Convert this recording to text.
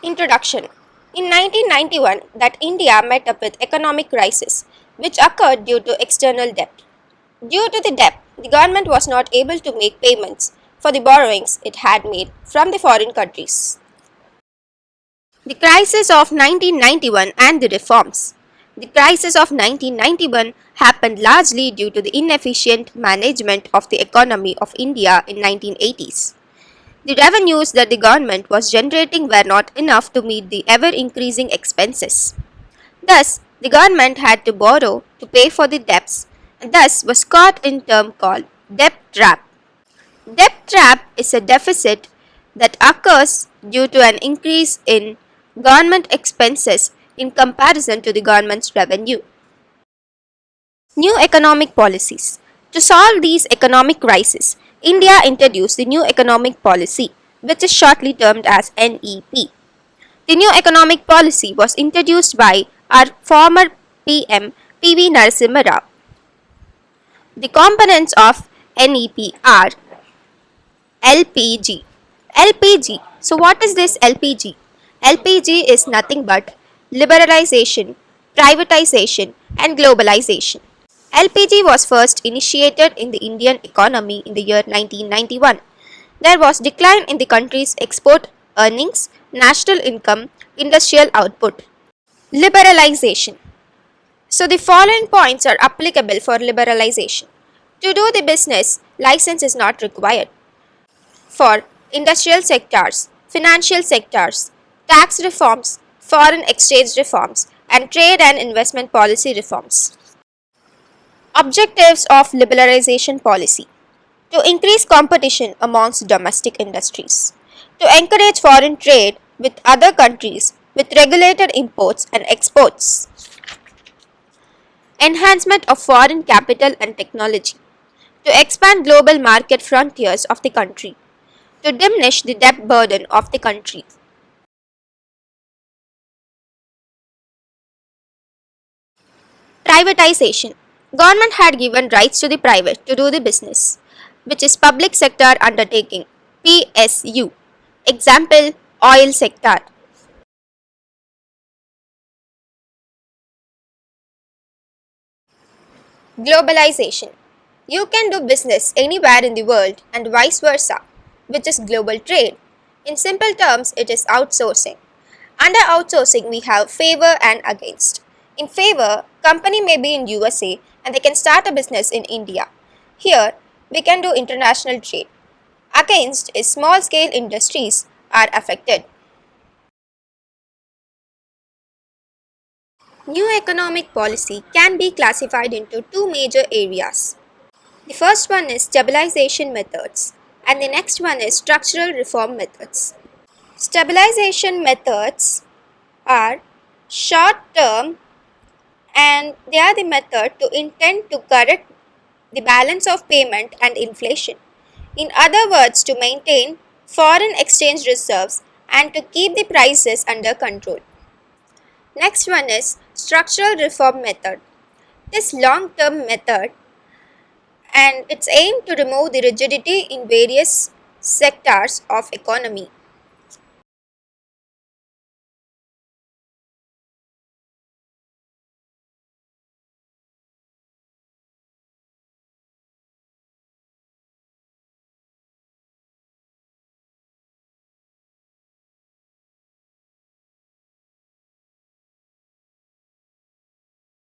Introduction. In 1991, that India met up with economic crisis, which occurred due to external debt. Due to the debt, the government was not able to make payments for the borrowings it had made from the foreign countries. The crisis of 1991 and the reforms. The crisis of 1991 happened largely due to the inefficient management of the economy of India in 1980s. The revenues that the government was generating were not enough to meet the ever increasing expenses. Thus, the government had to borrow to pay for the debts and thus was caught in term called debt trap. Debt trap is a deficit that occurs due to an increase in government expenses in comparison to the government's revenue. New economic policies. To solve these economic crises, India introduced the new economic policy, which is shortly termed as NEP. The new economic policy was introduced by our former PM PV Narasimha Rao. The components of NEP are LPG. LPG. So, what is this LPG? LPG is nothing but liberalization, privatization, and globalization. LPG was first initiated in the Indian economy in the year 1991. There was decline in the country's export earnings, national income, industrial output. Liberalization. So the following points are applicable for liberalization. To do the business, license is not required. For industrial sectors, financial sectors, tax reforms, foreign exchange reforms, and trade and investment policy reforms. Objectives of liberalization policy: to increase competition amongst domestic industries, to encourage foreign trade with other countries with regulated imports and exports, enhancement of foreign capital and technology, to expand global market frontiers of the country, to diminish the debt burden of the country. Privatization. Government had given rights to the private to do the business, which is public sector undertaking, PSU. Example, oil sector. Globalization. You can do business anywhere in the world and vice versa, which is global trade. In simple terms, it is outsourcing. Under outsourcing, we have favor and against. In favor, company may be in USA and they can start a business in India. Here, we can do international trade. Against is small scale industries are affected. New economic policy can be classified into two major areas. The first one is stabilization methods and the next one is structural reform methods. Stabilization methods are short term and they are the method to intend to correct the balance of payment and inflation. In other words, to maintain foreign exchange reserves and to keep the prices under control. Next one is structural reform method. This long term method and its aim to remove the rigidity in various sectors of economy.